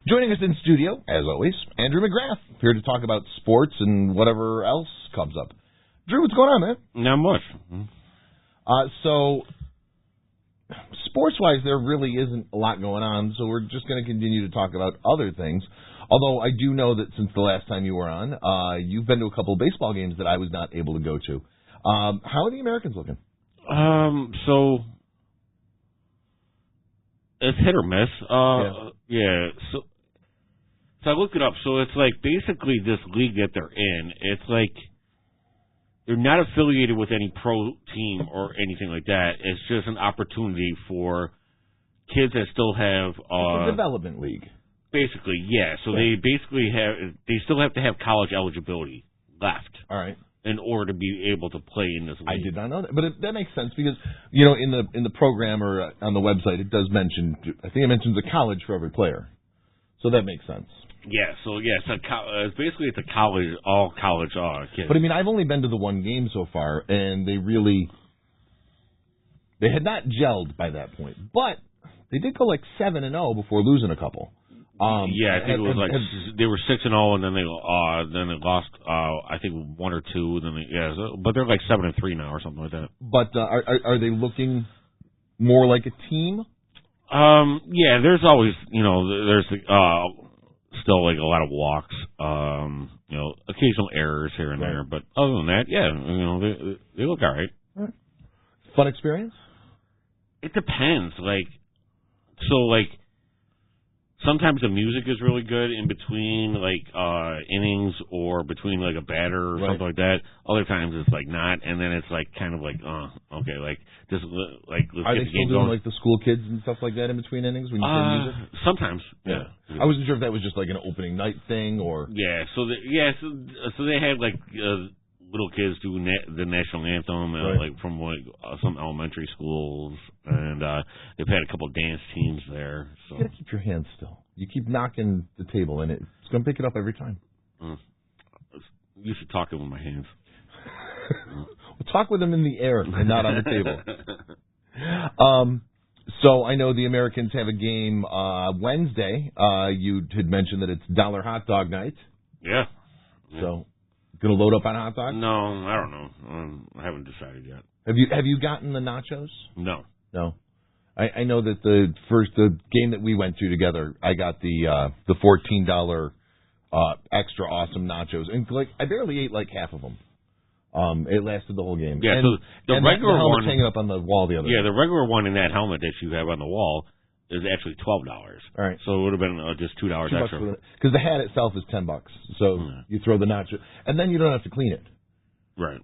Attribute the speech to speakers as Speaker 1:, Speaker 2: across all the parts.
Speaker 1: Joining us in studio, as always, Andrew McGrath, here to talk about sports and whatever else comes up. Drew, what's going on, man?
Speaker 2: Not much.
Speaker 1: So, sports-wise, there really isn't a lot going on, so we're just going to continue to talk about other things. Although I do know that since the last time you were on, you've been to a couple of baseball games that I was not able to go to. How are the Americans looking?
Speaker 2: So it's hit or miss. Yeah. So I looked it up. So it's like basically this league that they're in. It's like they're not affiliated with any pro team or anything like that. It's just an opportunity for kids that still have
Speaker 1: It's a development league.
Speaker 2: Basically, yeah. So they still have to have college eligibility left.
Speaker 1: All right.
Speaker 2: In order to be able to play in this league.
Speaker 1: I did not know that, but that makes sense because in the program or on the website it does mention. I think it mentions a college for every player, so that makes sense.
Speaker 2: Yeah. So it's basically it's a college, all college kids.
Speaker 1: But I mean, I've only been to the one game so far, and they had not gelled by that point, but they did go like 7-0 before losing a couple.
Speaker 2: I think it was they were 6-0, and then they lost. I think 1 or 2. But they're like 7-3 now or something like that.
Speaker 1: But are they looking more like a team?
Speaker 2: Yeah. There's always there's still like a lot of walks. Occasional errors here and there, but other than that, they look all right.
Speaker 1: Fun experience.
Speaker 2: It depends. Sometimes the music is really good in between, innings or between, a batter or something like that. Other times it's, not, and then it's, kind of okay, just, let's
Speaker 1: Are
Speaker 2: get
Speaker 1: they
Speaker 2: the game
Speaker 1: still doing,
Speaker 2: going.
Speaker 1: the school kids and stuff like that in between innings when you play music?
Speaker 2: Sometimes, yeah.
Speaker 1: I wasn't sure if that was just, an opening night thing or...
Speaker 2: Yeah, so they had, little kids do the national anthem, from some elementary schools, and they've had a couple of dance teams there. So.
Speaker 1: You gotta keep your hands still. You keep knocking the table, and it's gonna pick it up every time.
Speaker 2: You should talk with my hands.
Speaker 1: We'll talk with them in the air and not on the table. So I know the Americans have a game Wednesday. You had mentioned that it's dollar hot dog night.
Speaker 2: Yeah.
Speaker 1: So. Going to load up on hot dogs?
Speaker 2: No, I don't know. I haven't decided yet.
Speaker 1: Have you gotten the nachos?
Speaker 2: No.
Speaker 1: I know that the game that we went to together, I got the $14 extra awesome nachos, and I barely ate half of them. It lasted the whole game.
Speaker 2: Yeah, so the regular
Speaker 1: the
Speaker 2: one
Speaker 1: hanging up on the wall the other.
Speaker 2: Yeah, the regular one in that helmet that you have on the wall is actually $12.
Speaker 1: All right.
Speaker 2: So it would have been just $2 extra.
Speaker 1: Because the hat itself is $10. So you throw the nacho, and then you don't have to clean it.
Speaker 2: Right.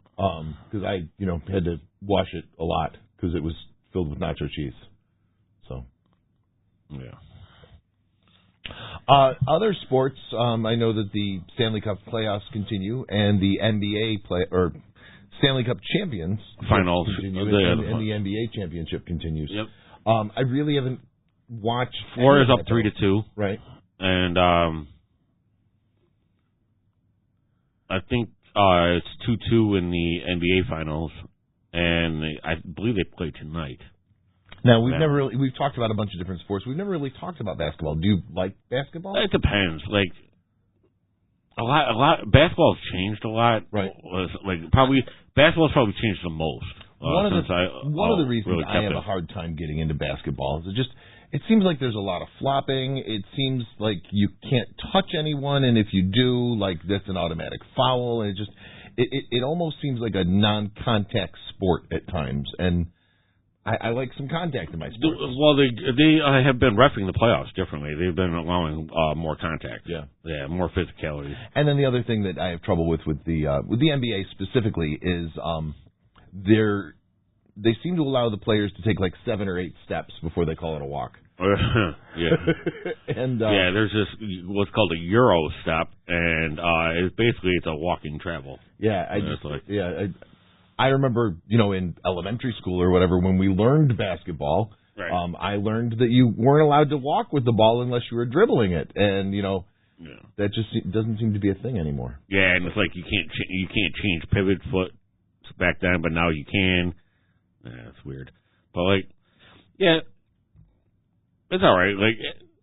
Speaker 1: Because I had to wash it a lot because it was filled with nacho cheese. So.
Speaker 2: Yeah.
Speaker 1: Other sports, I know that the Stanley Cup playoffs continue, and the NBA Stanley Cup champions
Speaker 2: finals
Speaker 1: continue, and the NBA championship continues.
Speaker 2: Yep.
Speaker 1: I really haven't watched.
Speaker 2: Florida's up 3-2,
Speaker 1: right?
Speaker 2: And I think it's 2-2 in the NBA finals, and I believe they play tonight.
Speaker 1: Now we've talked about a bunch of different sports. We've never really talked about basketball. Do you like basketball?
Speaker 2: It depends. A lot. Basketball's changed a lot.
Speaker 1: Right.
Speaker 2: Basketball's probably changed the most.
Speaker 1: One of the reasons
Speaker 2: really
Speaker 1: I have a hard time getting into basketball is it seems like there's a lot of flopping. It seems like you can't touch anyone, and if you do, that's an automatic foul. And it almost seems like a non-contact sport at times, and I like some contact in my sport.
Speaker 2: Well, they have been reffing the playoffs differently. They've been allowing more contact. Yeah, more physicality.
Speaker 1: And then the other thing that I have trouble with the NBA specifically is they seem to allow the players to take 7 or 8 steps before they call it a walk.
Speaker 2: Yeah.
Speaker 1: And
Speaker 2: there's this what's called a Euro step, and it's a walking travel.
Speaker 1: Yeah, I remember, in elementary school or whatever, when we learned basketball,
Speaker 2: right.
Speaker 1: I learned that you weren't allowed to walk with the ball unless you were dribbling it, and that just doesn't seem to be a thing anymore.
Speaker 2: Yeah, and it's you can't change pivot foot back then, but now you can. Yeah, it's weird, but it's all right.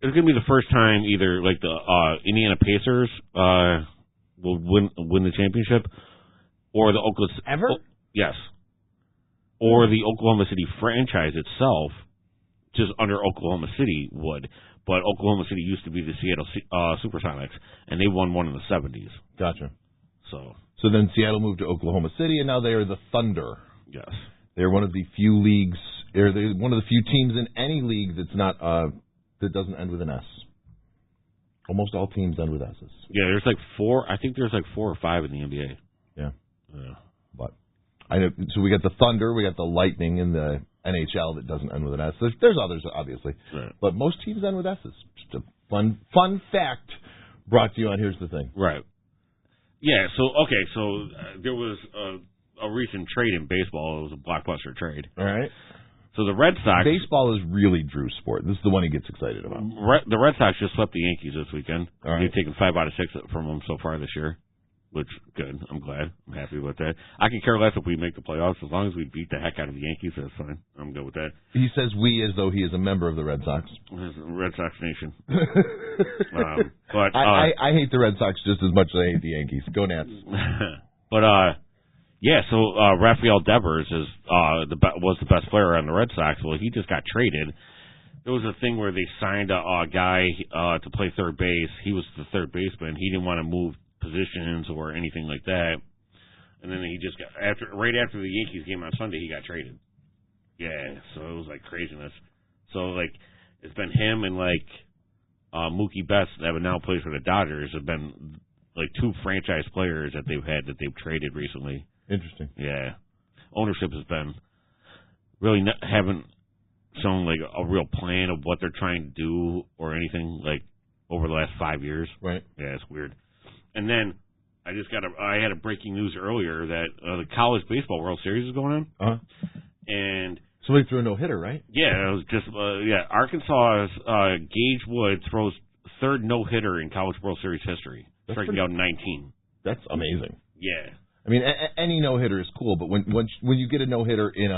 Speaker 2: it's going to be the first time either like the Indiana Pacers will win the championship, or the Oklahoma
Speaker 1: ever.
Speaker 2: Yes, or the Oklahoma City franchise itself, just under Oklahoma City would. But Oklahoma City used to be the Seattle Supersonics, and they won one in the 70s.
Speaker 1: Gotcha.
Speaker 2: So
Speaker 1: then Seattle moved to Oklahoma City, and now they are the Thunder.
Speaker 2: Yes.
Speaker 1: They're one of the few leagues, or they're one of the few teams in any league that's not that doesn't end with an S. Almost all teams end with S's.
Speaker 2: Yeah, there's like 4. I think there's like 4 or 5 in the NBA.
Speaker 1: Yeah. But I know. So we got the Thunder, we got the Lightning in the NHL that doesn't end with an S. There's others, obviously,
Speaker 2: right.
Speaker 1: But most teams end with S's. Just a fun fact brought to you on Here's the Thing.
Speaker 2: Right. Yeah. So there was a recent trade in baseball. It was a blockbuster trade.
Speaker 1: All right.
Speaker 2: So the Red Sox.
Speaker 1: Baseball is really Drew's sport. This is the one he gets excited about.
Speaker 2: The Red Sox just swept the Yankees this weekend.
Speaker 1: All right.
Speaker 2: They've taken 5 out of 6 from them so far this year. Which, good. I'm glad. I'm happy with that. I can care less if we make the playoffs. As long as we beat the heck out of the Yankees, that's fine. I'm good with that.
Speaker 1: He says we as though he is a member of the Red Sox.
Speaker 2: Red Sox Nation. But
Speaker 1: I hate the Red Sox just as much as I hate the Yankees. Go Nats.
Speaker 2: But, yeah, so Rafael Devers was the best player on the Red Sox. Well, he just got traded. There was a thing where they signed a guy to play third base. He was the third baseman. He didn't want to move positions or anything like that, and then he just got right after the Yankees game on Sunday, he got traded. Yeah, so it was like craziness. So like it's been him and like Mookie Betts that now plays for the Dodgers have been like 2 franchise players that they've traded recently.
Speaker 1: Interesting.
Speaker 2: Yeah, ownership has been really haven't shown like a real plan of what they're trying to do or anything like over the last 5 years.
Speaker 1: Right.
Speaker 2: Yeah, it's weird. And then I had a breaking news earlier that the College Baseball World Series is going on.
Speaker 1: Uh-huh.
Speaker 2: And
Speaker 1: somebody threw a no-hitter, right?
Speaker 2: Yeah, it was just Arkansas's Gage Wood throws 3rd no-hitter in College World Series history, striking out 19.
Speaker 1: That's amazing.
Speaker 2: Yeah.
Speaker 1: I mean, any no-hitter is cool, but when you get a no-hitter in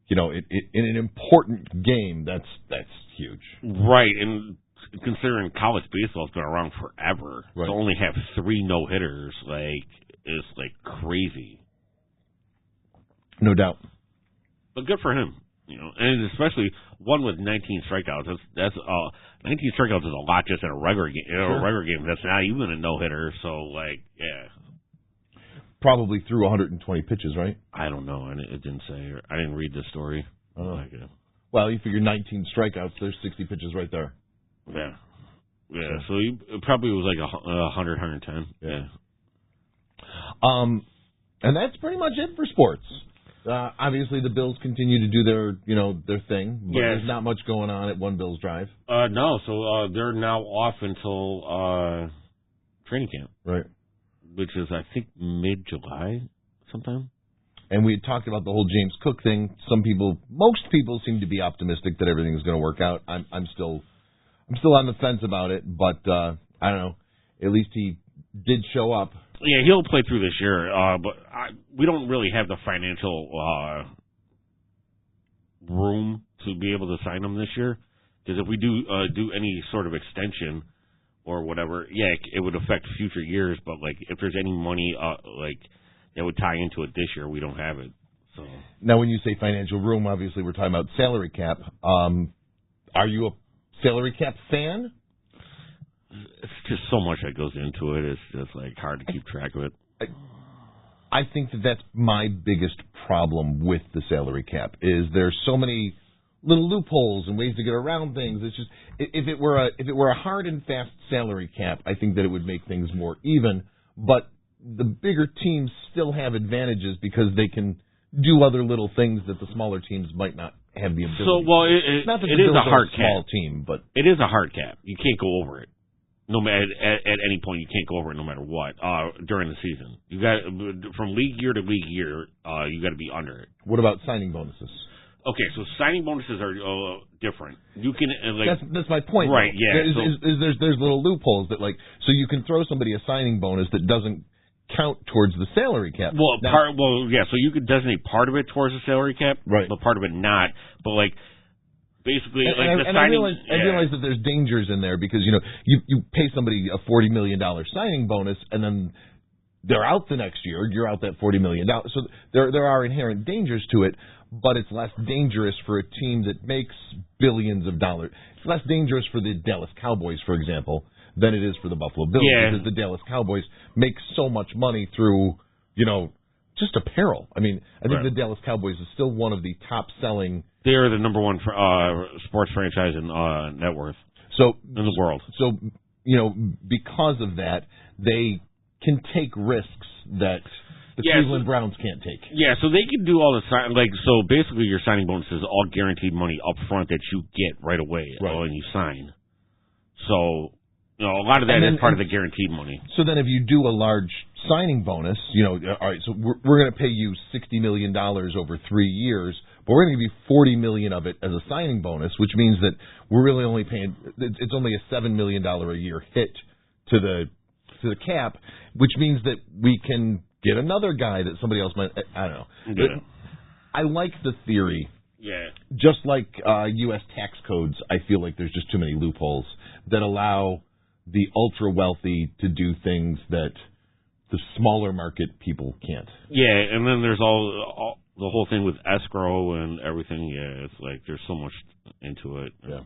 Speaker 1: in an important game, that's huge.
Speaker 2: Right, and considering college baseball's been around forever,
Speaker 1: right.
Speaker 2: To only have 3 no-hitters, is crazy.
Speaker 1: No doubt.
Speaker 2: But good for him, and especially one with 19 strikeouts. That's 19 strikeouts is a lot just in a regular game.
Speaker 1: Sure.
Speaker 2: A regular game, that's not even a no-hitter. So, yeah.
Speaker 1: Probably threw 120 pitches, right?
Speaker 2: I don't know. It didn't say. I didn't read the story.
Speaker 1: Oh. Well, you figure 19 strikeouts. There's 60 pitches right there.
Speaker 2: Yeah. Yeah, so it probably was like 100, 110. Yeah.
Speaker 1: And that's pretty much it for sports. Obviously, the Bills continue to do their thing, but there's not much going on at One Bills Drive.
Speaker 2: No, so they're now off until training camp.
Speaker 1: Right.
Speaker 2: Which is, I think, mid-July sometime.
Speaker 1: And we had talked about the whole James Cook thing. Most people seem to be optimistic that everything's going to work out. I'm still on the fence about it, but I don't know. At least he did show up.
Speaker 2: Yeah, he'll play through this year, but we don't really have the financial room to be able to sign him this year. Because if we do any sort of extension or whatever, it would affect future years. But if there's any money that would tie into it this year, we don't have it. So
Speaker 1: now, when you say financial room, obviously we're talking about salary cap. Are you a salary cap fan?
Speaker 2: It's just so much that goes into it. It's just hard to keep track of it.
Speaker 1: I think that's my biggest problem with the salary cap is there's so many little loopholes and ways to get around things. It's just if it were a hard and fast salary cap, I think that it would make things more even. But the bigger teams still have advantages because they can do other little things that the smaller teams might not have the ability.
Speaker 2: So, well, it is a hard cap.
Speaker 1: Small team, but
Speaker 2: it is a hard cap. You can't go over it. No matter at any point, you can't go over it no matter what during the season. You got from league year to league year, you got to be under it.
Speaker 1: What about signing bonuses?
Speaker 2: Okay, so signing bonuses are different. You can
Speaker 1: that's my point.
Speaker 2: Right?
Speaker 1: Though.
Speaker 2: Yeah.
Speaker 1: There's little loopholes that so you can throw somebody a signing bonus that doesn't count towards the salary cap.
Speaker 2: Well, so you could designate part of it towards the salary cap,
Speaker 1: right?
Speaker 2: But part of it not. But basically,
Speaker 1: I realize that there's dangers in there because you pay somebody a $40 million signing bonus and then they're out the next year. You're out that $40 million. So there are inherent dangers to it, but it's less dangerous for a team that makes billions of dollars. It's less dangerous for the Dallas Cowboys, for example, than it is for the Buffalo Bills because the Dallas Cowboys make so much money through, just apparel. I mean, I think the Dallas Cowboys is still one of the top-selling.
Speaker 2: They're the number one sports franchise in net worth in the world. So,
Speaker 1: because of that, they can take risks that the Cleveland Browns can't take.
Speaker 2: Yeah, so they can do all the so basically your signing bonus is all guaranteed money up front that you get right away when you sign. So, a lot of that is part of the guaranteed money.
Speaker 1: So then if you do a large signing bonus, all right, so we're going to pay you $60 million over 3 years, but we're going to give you $40 million of it as a signing bonus, which means that we're really only paying, it's only a $7 million a year hit to the cap, which means that we can get another guy that somebody else might, I don't know.
Speaker 2: Yeah.
Speaker 1: I like the theory.
Speaker 2: Yeah.
Speaker 1: Just like U.S. tax codes, I feel like there's just too many loopholes that allow the ultra-wealthy to do things that the smaller market people can't.
Speaker 2: Yeah, and then there's all the whole thing with escrow and everything. Yeah, it's like there's so much into it.
Speaker 1: Yeah.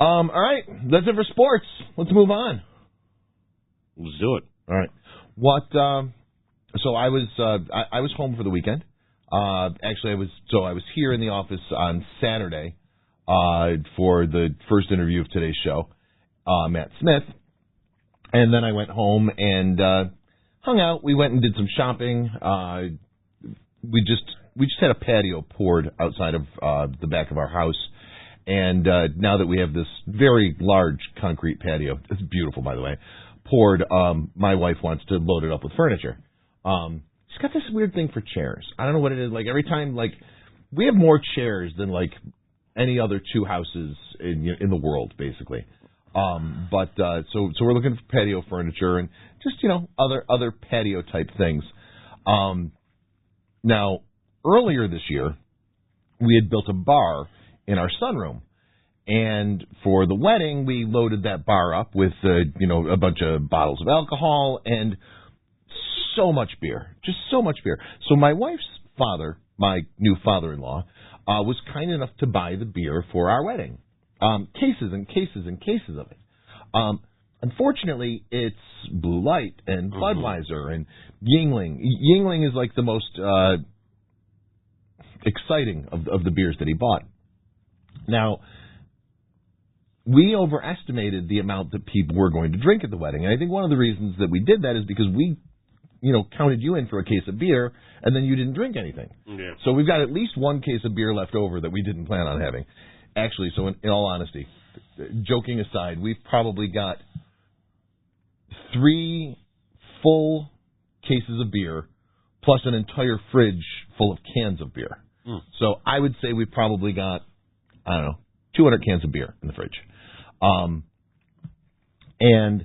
Speaker 2: All
Speaker 1: right, that's it for sports. Let's move on.
Speaker 2: Let's do it.
Speaker 1: All right. So I was home for the weekend. Actually, I was here in the office on Saturday for the first interview of today's show, Matt Smith, and then I went home and hung out. We went and did some shopping. We just had a patio poured outside of the back of our house, and now that we have this very large concrete patio, it's beautiful, by the way, poured, my wife wants to load it up with furniture. She's got this weird thing for chairs. I don't know what it is. Like every time, we have more chairs than any other two houses in the world, basically. So we're looking for patio furniture and just other patio type things. Now earlier this year, we had built a bar in our sunroom. And for the wedding, we loaded that bar up with, a bunch of bottles of alcohol and so much beer. Just so much beer. So my wife's father, my new father-in-law, was kind enough to buy the beer for our wedding. Cases and cases and cases of it. Unfortunately, it's Blue Light and Budweiser and Yuengling. Yuengling is the most exciting of the beers that he bought. Now, we overestimated the amount that people were going to drink at the wedding. And I think one of the reasons that we did that is because we, counted you in for a case of beer, and then you didn't drink anything.
Speaker 2: Yeah.
Speaker 1: So we've got at least one case of beer left over that we didn't plan on having. Actually, so in all honesty, joking aside, we've probably got 3 full cases of beer plus an entire fridge full of cans of beer. So I would say we've probably got, 200 cans of beer in the fridge. And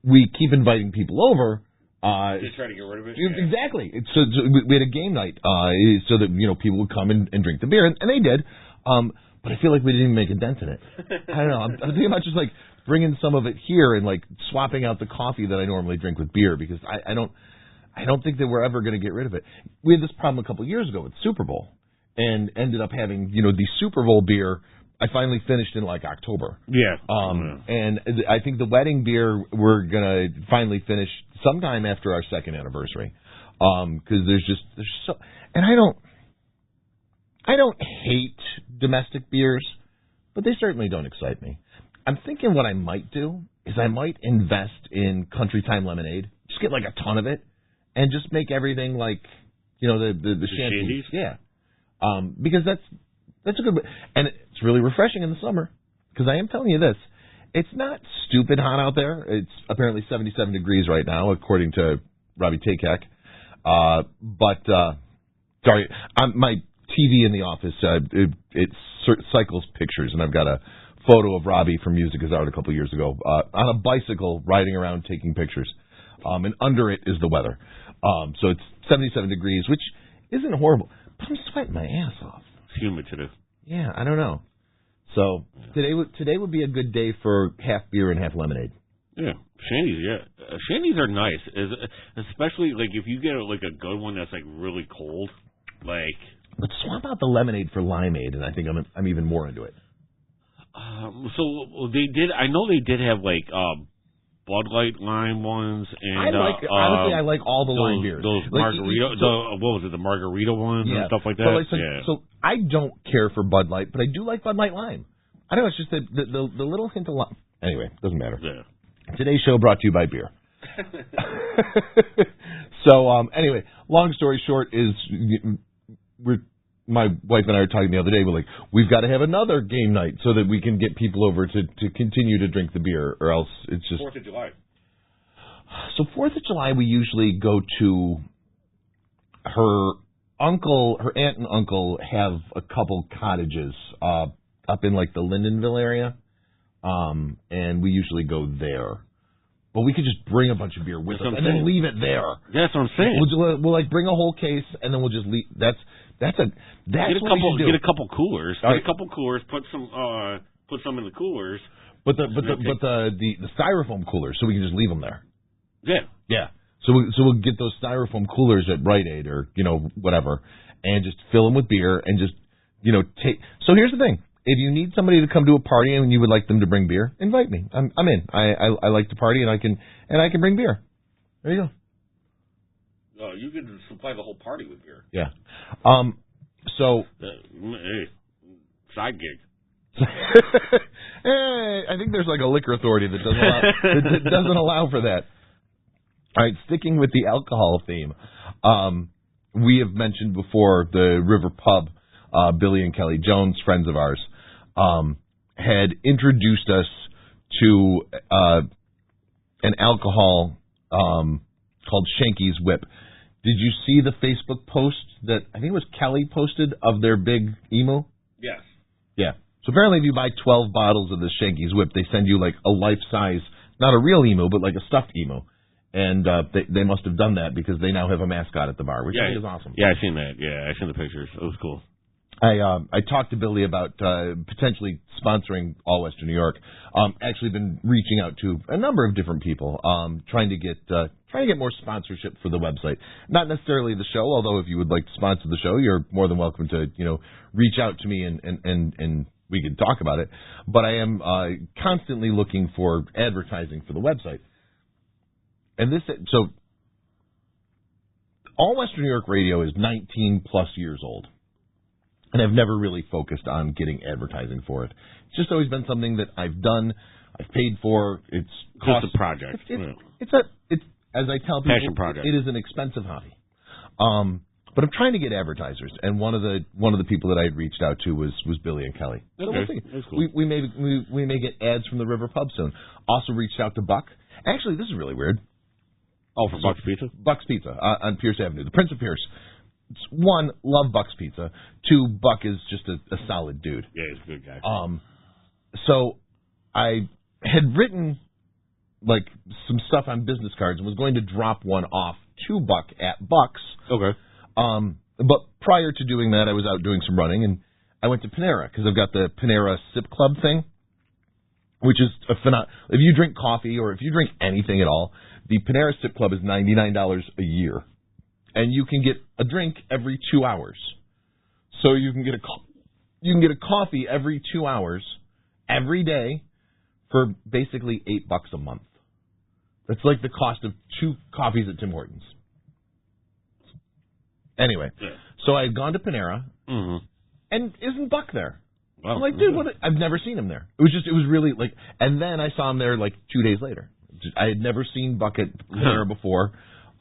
Speaker 1: we keep inviting people over.
Speaker 2: Just trying to get rid of it?
Speaker 1: Exactly. So we had a game night so that people would come and drink the beer, and they did. But I feel like we didn't even make a dent in it. I don't know. I'm thinking about just bringing some of it here and swapping out the coffee that I normally drink with beer because I don't think that we're ever going to get rid of it. We had this problem a couple of years ago with Super Bowl and ended up having the Super Bowl beer. I finally finished in October.
Speaker 2: Yeah.
Speaker 1: And I think the wedding beer we're gonna finally finish sometime after our second anniversary. Because there's so, and I don't hate domestic beers, but they certainly don't excite me. I'm thinking what I might do is I might invest in Country Time lemonade. Just get a ton of it, and just make everything the shanties. Yeah. Because that's a good, and it's really refreshing in the summer. Because I am telling you this, it's not stupid hot out there. It's apparently 77 degrees right now, according to Robbie Takak. Sorry, my TV in the office, it cycles pictures, and I've got a photo of Robbie from Music Is Art a couple years ago on a bicycle riding around taking pictures. And under it is the weather. So it's 77 degrees, which isn't horrible. But I'm sweating my ass off.
Speaker 2: It's humid today.
Speaker 1: Yeah, I don't know. So today would be a good day for half beer and half lemonade.
Speaker 2: Yeah, shandies. Yeah, shandies are nice, especially like if you get like a good one that's like really cold. Like,
Speaker 1: but swap out the lemonade for limeade, and I think I'm even more into it.
Speaker 2: So they did. I know they did have like Bud Light lime ones, and
Speaker 1: honestly, I like all the lime beers.
Speaker 2: Those
Speaker 1: like,
Speaker 2: margarita. What was it? The margarita ones and stuff like that.
Speaker 1: But so I don't care for Bud Light, but I do like Bud Light Lime. I don't know. It's just the little hint of lime. Anyway, doesn't matter.
Speaker 2: Yeah.
Speaker 1: Today's show brought to you by beer. So anyway, long story short is my wife and I were talking the other day. We're like, we've got to have another game night so that we can get people over to continue to drink the beer, or else it's just
Speaker 2: 4th of July.
Speaker 1: So 4th of July, we usually go to her aunt and uncle have a couple cottages up in like the Lindenville area, and we usually go there. But we could just bring a bunch of beer with us and then leave it there.
Speaker 2: That's what I'm saying.
Speaker 1: We'll like bring a whole case and then we'll just leave. That's
Speaker 2: get a couple coolers. Get a couple coolers. Put some in the coolers.
Speaker 1: But the styrofoam coolers, so we can just leave them there.
Speaker 2: Yeah.
Speaker 1: So we'll get those styrofoam coolers at Rite Aid or whatever, and just fill them with beer and just take. So here's the thing. If you need somebody to come to a party and you would like them to bring beer, invite me. I'm in. I like to party and I can bring beer. There you go.
Speaker 2: You can supply the whole party with beer.
Speaker 1: Yeah. So
Speaker 2: hey, side gig.
Speaker 1: I think there's like a liquor authority that doesn't allow for that. All right, sticking with the alcohol theme, we have mentioned before the River Pub. Billy and Kelly Jones, friends of ours, had introduced us to an alcohol called Shanky's Whip. Did you see the Facebook post that I think it was Kelly posted of their big emu?
Speaker 2: Yes.
Speaker 1: Yeah. So apparently if you buy 12 bottles of the Shanky's Whip, they send you like a life-size, not a real emu, but like a stuffed emu. And they must have done that because they now have a mascot at the bar, which I think is awesome.
Speaker 2: Yeah, I seen that. Yeah, I seen the pictures. It was cool.
Speaker 1: I talked to Billy about potentially sponsoring All Western New York. Actually, been reaching out to a number of different people, trying to get more sponsorship for the website. Not necessarily the show, although if you would like to sponsor the show, you're more than welcome to reach out to me and we can talk about it. But I am constantly looking for advertising for the website. And so All Western New York Radio is 19 plus years old. And I've never really focused on getting advertising for it. It's just always been something that I've done, I've paid for. It's
Speaker 2: just a project.
Speaker 1: It's as I tell people,
Speaker 2: passion project.
Speaker 1: It is an expensive hobby. But I'm trying to get advertisers, and one of the people that I had reached out to was Billy and Kelly. So we'll see.
Speaker 2: That's cool.
Speaker 1: We may get ads from the River Pub soon. Also reached out to Buck. Actually, this is really weird.
Speaker 2: Oh, for Buck's Pizza?
Speaker 1: Buck's Pizza on Pierce Avenue, the Prince of Pierce. One, love Buck's Pizza. Two, Buck is just a solid dude.
Speaker 2: Yeah, he's a good guy.
Speaker 1: So I had written like some stuff on business cards and was going to drop one off to Buck at Buck's.
Speaker 2: Okay.
Speaker 1: But prior to doing that, I was out doing some running, and I went to Panera because I've got the Panera Sip Club thing, which is if you drink coffee or if you drink anything at all, the Panera Sip Club is $99 a year. And you can get a drink every 2 hours. So you can get a coffee every 2 hours, every day, for basically $8 a month. That's like the cost of 2 coffees at Tim Hortons. Anyway, so I had gone to Panera, and isn't Buck there?
Speaker 2: Wow.
Speaker 1: I'm like, dude, I've never seen him there. It was really like, and then I saw him there like 2 days later. I had never seen Buck at Panera before.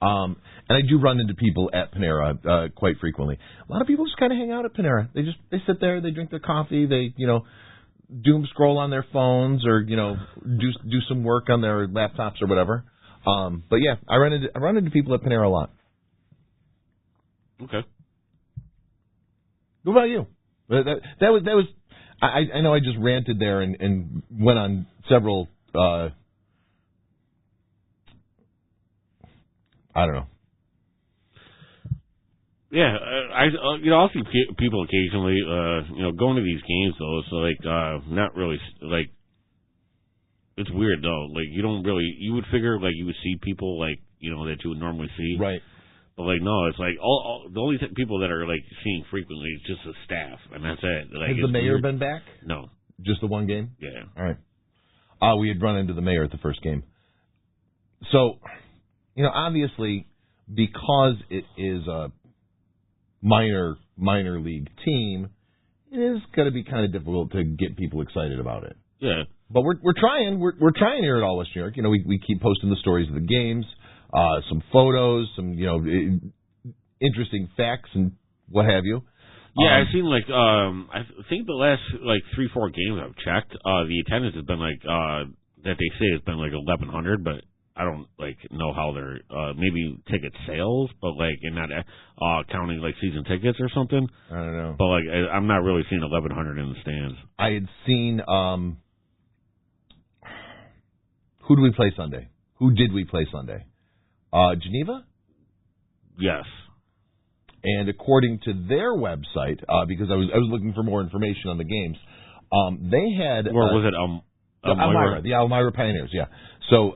Speaker 1: And I do run into people at Panera quite frequently. A lot of people just kind of hang out at Panera. They sit there, they drink their coffee, they doom scroll on their phones or do some work on their laptops or whatever. But yeah, I run into people at Panera a lot.
Speaker 2: Okay.
Speaker 1: What about you? That was. I know I just ranted there and went on several. I don't know.
Speaker 2: Yeah, I'll see people occasionally, going to these games though. So not really like. It's weird though. Like you would figure like you would see people like that you would normally see.
Speaker 1: Right.
Speaker 2: But like no, it's like all the only people that are like seeing frequently is just the staff, and that's it. Like,
Speaker 1: has the mayor been back?
Speaker 2: No,
Speaker 1: just the one game.
Speaker 2: Yeah.
Speaker 1: All right. We had run into the mayor at the first game. So, obviously, because it is a minor league team, it is going to be kind of difficult to get people excited about it.
Speaker 2: Yeah.
Speaker 1: But we're trying. We're trying here at All West New York. We keep posting the stories of the games, some photos, some interesting facts and what have you.
Speaker 2: Yeah, I've seen I think the last 3-4 games I've checked, the attendance has been that they say has been 1,100, but I don't know how they're maybe ticket sales, but and not counting season tickets or something.
Speaker 1: I don't know.
Speaker 2: But I'm not really seeing 1,100 in the stands.
Speaker 1: I had seen who did we play Sunday? Who did we play Sunday? Geneva?
Speaker 2: Yes.
Speaker 1: And according to their website, because I was looking for more information on the games, they had
Speaker 2: or was it
Speaker 1: Elmira? The Elmira Pioneers, yeah. So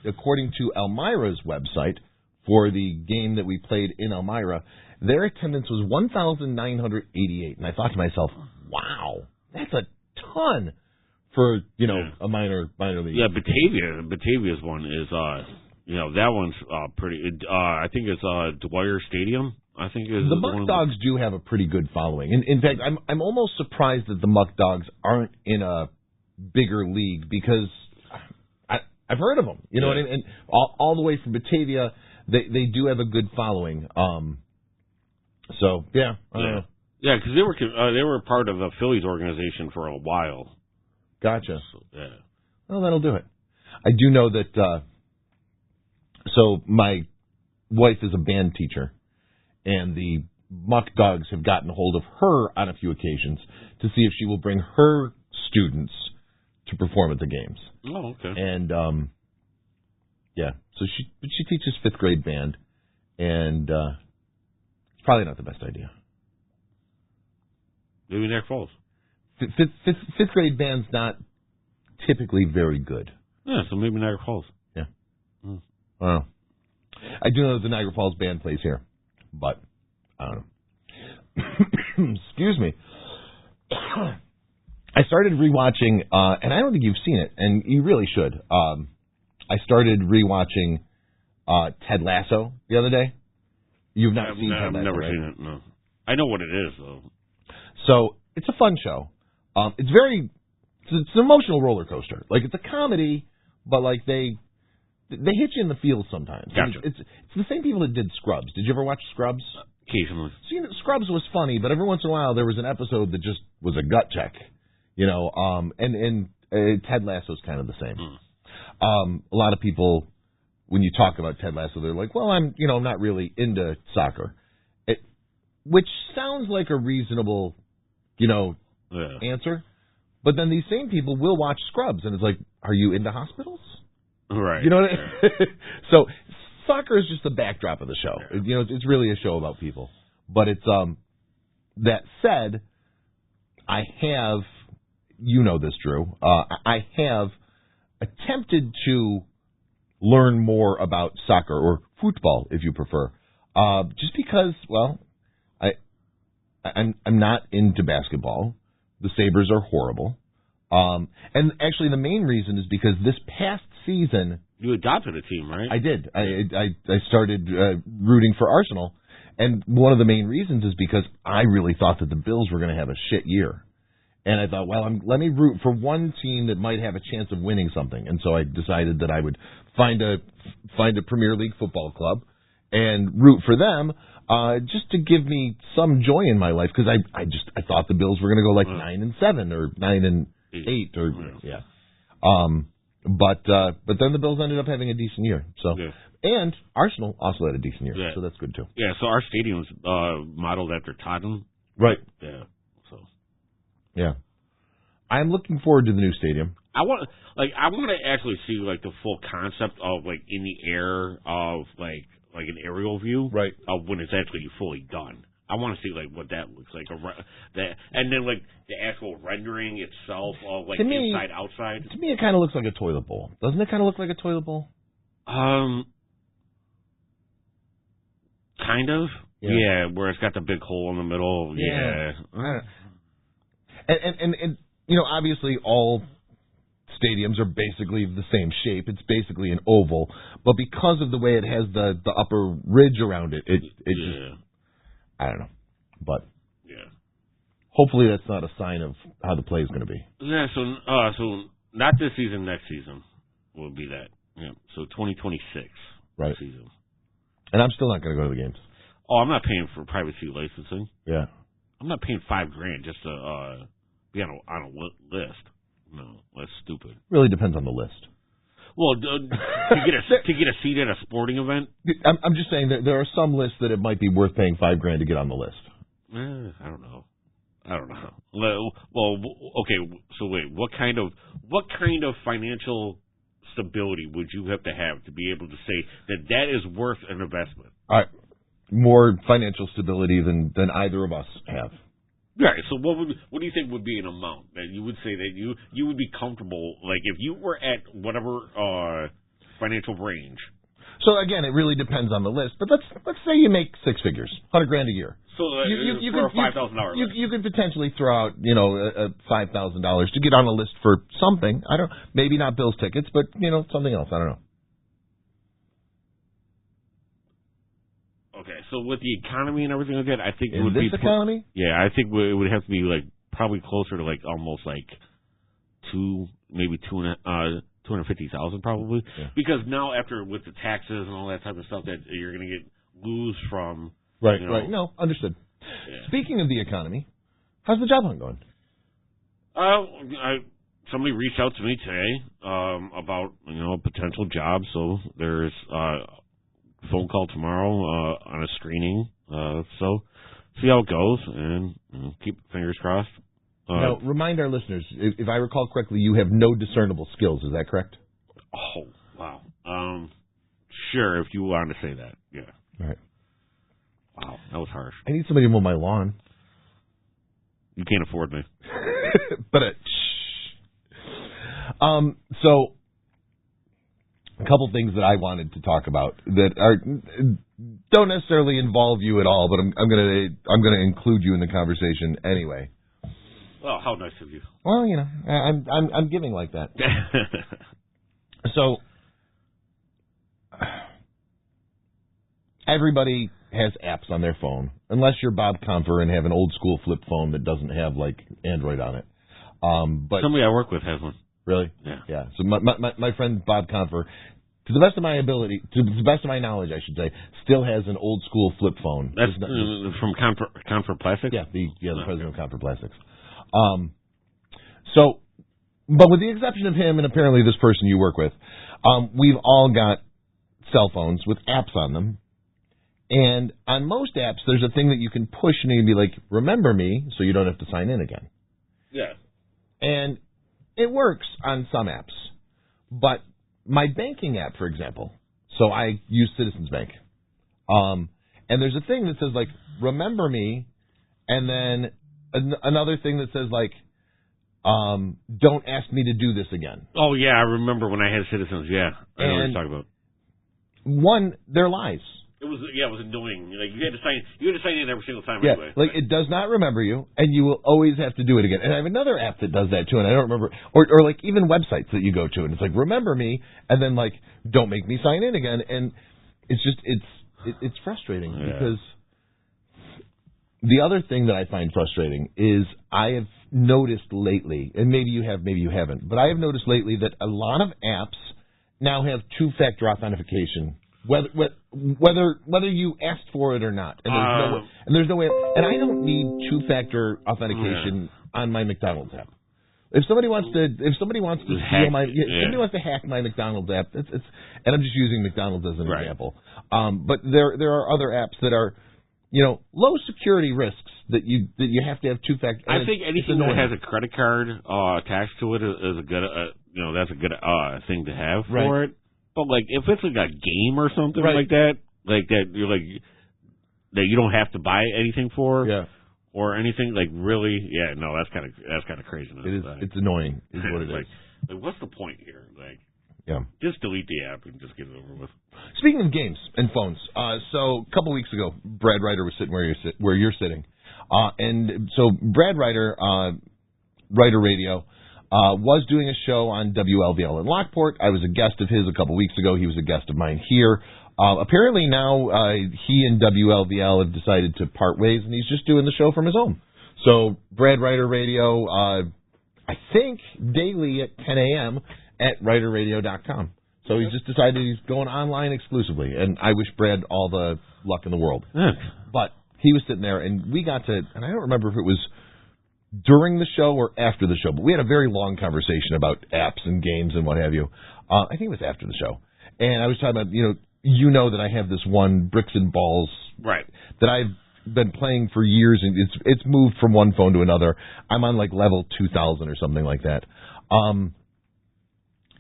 Speaker 1: according to Elmira's website, for the game that we played in Elmira, their attendance was 1,988, and I thought to myself, "Wow, that's a ton for a minor league."
Speaker 2: Yeah, Batavia's one is that one's pretty. I think it's Dwyer Stadium. I think is
Speaker 1: the Muck Dogs do have a pretty good following. In fact, I'm almost surprised that the Muck Dogs aren't in a bigger league because I've heard of them. You know what I mean? And all the way from Batavia, they do have a good following. So yeah, I don't know.
Speaker 2: Yeah, because they were part of the Phillies organization for a while.
Speaker 1: Gotcha.
Speaker 2: So, yeah.
Speaker 1: Well, that'll do it. I do know that. So my wife is a band teacher. And the Muck Dogs have gotten a hold of her on a few occasions to see if she will bring her students to perform at the games.
Speaker 2: Oh, okay.
Speaker 1: And so she teaches 5th grade band, and it's probably not the best idea.
Speaker 2: Maybe Niagara Falls.
Speaker 1: Fifth grade band's not typically very good.
Speaker 2: Yeah, so maybe Niagara Falls.
Speaker 1: Yeah. Well, I do know that the Niagara Falls band plays here. But, I don't know. Excuse me. I started rewatching, and I don't think you've seen it, and you really should. I started rewatching Ted Lasso the other day. You've not seen Ted Lasso,
Speaker 2: I've never
Speaker 1: right?
Speaker 2: seen it, no. I know what it is, though.
Speaker 1: So, it's a fun show. It's an emotional roller coaster. It's a comedy, but they hit you in the feels sometimes.
Speaker 2: Gotcha.
Speaker 1: It's the same people that did Scrubs. Did you ever watch Scrubs?
Speaker 2: Occasionally.
Speaker 1: See, Scrubs was funny, but every once in a while there was an episode that just was a gut check. And Ted Lasso's kind of the same. A lot of people, when you talk about Ted Lasso, they're like, "Well, I'm not really into soccer," which sounds like a reasonable, answer. But then these same people will watch Scrubs, and it's like, "Are you into hospitals?"
Speaker 2: Right.
Speaker 1: You know what I mean? So soccer is just the backdrop of the show. It's really a show about people. But it's that said, I have this, Drew. I have attempted to learn more about soccer or football, if you prefer, just because, well, I'm not into basketball. The Sabres are horrible. And actually, the main reason is because this past season,
Speaker 2: you adopted a team, right?
Speaker 1: I did. I started rooting for Arsenal, and one of the main reasons is because I really thought that the Bills were going to have a shit year, and I thought, well, let me root for one team that might have a chance of winning something, and so I decided that I would find a Premier League football club and root for them, just to give me some joy in my life, because I thought the Bills were going to go 9-7 or 9-8 or yeah. But then the Bills ended up having a decent year. So and Arsenal also had a decent year, so that's good too.
Speaker 2: Yeah, so our stadium's modeled after Tottenham.
Speaker 1: Right.
Speaker 2: Yeah. So.
Speaker 1: Yeah. I'm looking forward to the new stadium.
Speaker 2: I want to actually see the full concept of in the air of like an aerial view,
Speaker 1: right?
Speaker 2: When it's actually fully done. I want to see like what that looks like, and then like the actual rendering itself, like inside outside.
Speaker 1: To me, it kind of looks like a toilet bowl. Doesn't it kind of look like a toilet bowl?
Speaker 2: Kind of. Yeah, where it's got the big hole in the middle. Yeah.
Speaker 1: And you know, obviously all stadiums are basically the same shape. It's basically an oval, but because of the way it has the upper ridge around it, it just, I don't know. But hopefully that's not a sign of how the play is going to be.
Speaker 2: Yeah, so not this season, next season will be that. Yeah, so 2026 season.
Speaker 1: And I'm still not going to go to the games.
Speaker 2: Oh, I'm not paying for privacy licensing.
Speaker 1: Yeah.
Speaker 2: I'm not paying $5,000 just to be on a list. No, that's stupid.
Speaker 1: Really depends on the list.
Speaker 2: Well, to get a seat at a sporting event.
Speaker 1: I'm just saying that there are some lists that it might be worth paying $5,000 to get on the list.
Speaker 2: I don't know. Well, okay. So wait, what kind of financial stability would you have to be able to say that is worth an investment?
Speaker 1: All right, more financial stability than either of us have.
Speaker 2: Right. So what do you think would be an amount that you would say that you would be comfortable, like if you were at whatever financial range?
Speaker 1: So again, it really depends on the list. But let's say you make six figures, $100,000 a year.
Speaker 2: So you for a $5,000
Speaker 1: you could potentially throw out $5,000 to get on a list for something. Maybe not Bills tickets, but something else. I don't know.
Speaker 2: Okay, so with the economy and everything like that, I think it would
Speaker 1: be... economy?
Speaker 2: Yeah, I think it would have to be, like, probably closer to, like, almost, like, maybe 250,000 probably. Yeah. Because now after, with the taxes and all that type of stuff, that you're going to lose from...
Speaker 1: Right. No, understood. Yeah. Speaking of the economy, how's the job hunt going?
Speaker 2: Somebody reached out to me today about, a potential job, so there's... phone call tomorrow on a screening, so see how it goes, and keep fingers crossed.
Speaker 1: Now, remind our listeners, if I recall correctly, you have no discernible skills. Is that correct?
Speaker 2: Oh, wow. Sure, if you want to say that, yeah.
Speaker 1: All right.
Speaker 2: Wow, that was harsh.
Speaker 1: I need somebody to mow my lawn.
Speaker 2: You can't afford me.
Speaker 1: But so... a couple things that I wanted to talk about that don't necessarily involve you at all, but I'm gonna include you in the conversation anyway.
Speaker 2: Well, how nice of you.
Speaker 1: Well, I'm giving like that. So everybody has apps on their phone, unless you're Bob Confer and have an old school flip phone that doesn't have like Android on it. But
Speaker 2: somebody I work with has one.
Speaker 1: Really?
Speaker 2: Yeah.
Speaker 1: So my friend Bob Confer, to the best of my ability, to the best of my knowledge, I should say, still has an old school flip phone.
Speaker 2: That's from Confer Plastics?
Speaker 1: Yeah, the president of Confer Plastics. But with the exception of him and apparently this person you work with, we've all got cell phones with apps on them. And on most apps, there's a thing that you can push and you can be like, remember me, so you don't have to sign in again.
Speaker 2: Yeah.
Speaker 1: And it works on some apps, but my banking app, for example, so I use Citizens Bank, and there's a thing that says, like, remember me, and then another thing that says, like, don't ask me to do this again.
Speaker 2: Oh, yeah, I remember when I had Citizens, yeah. I know what you're talking about.
Speaker 1: One, they're lies.
Speaker 2: It was annoying. Like you had to sign in every single time.
Speaker 1: Yeah,
Speaker 2: anyway.
Speaker 1: Like it does not remember you, and you will always have to do it again. And I have another app that does that too, and I don't remember, or like even websites that you go to, and it's like remember me, and then like don't make me sign in again, and it's just it's frustrating because the other thing that I find frustrating is I have noticed lately, and maybe you have, maybe you haven't, but I have noticed lately that a lot of apps now have two-factor authentication. Whether you asked for it or not, and there's no way, and I don't need two-factor authentication on my McDonald's app. If somebody wants to somebody wants to hack my McDonald's app, and I'm just using McDonald's as an example. But there are other apps that are, low security risks that you have to have two-factor.
Speaker 2: I think anything that has a credit card attached to it is a good, that's a good thing to have for it. But, like, if it's like a game or something like that, like that you're like that you don't have to buy anything for.
Speaker 1: Yeah.
Speaker 2: Or anything like really, yeah, no, that's kind of craziness.
Speaker 1: It is. It's annoying. Is what it is.
Speaker 2: Like, what's the point here? Like,
Speaker 1: yeah,
Speaker 2: just delete the app and just get it over with.
Speaker 1: Speaking of games and phones, so a couple weeks ago, Brad Ryder was sitting where you're sitting, and so Brad Ryder, Ryder Radio, was doing a show on WLVL in Lockport. I was a guest of his a couple weeks ago. He was a guest of mine here. Apparently now he and WLVL have decided to part ways, and he's just doing the show from his home. So Brad Ryder Radio, I think daily at 10 a.m. at RyderRadio.com. So he's just decided he's going online exclusively, and I wish Brad all the luck in the world. But he was sitting there, and we got to, and I don't remember if it was during the show or after the show, but we had a very long conversation about apps and games and what have you. I think it was after the show. And I was talking about, you know that I have this one Bricks and Balls that I've been playing for years, and it's moved from one phone to another. I'm on like level 2000 or something like that.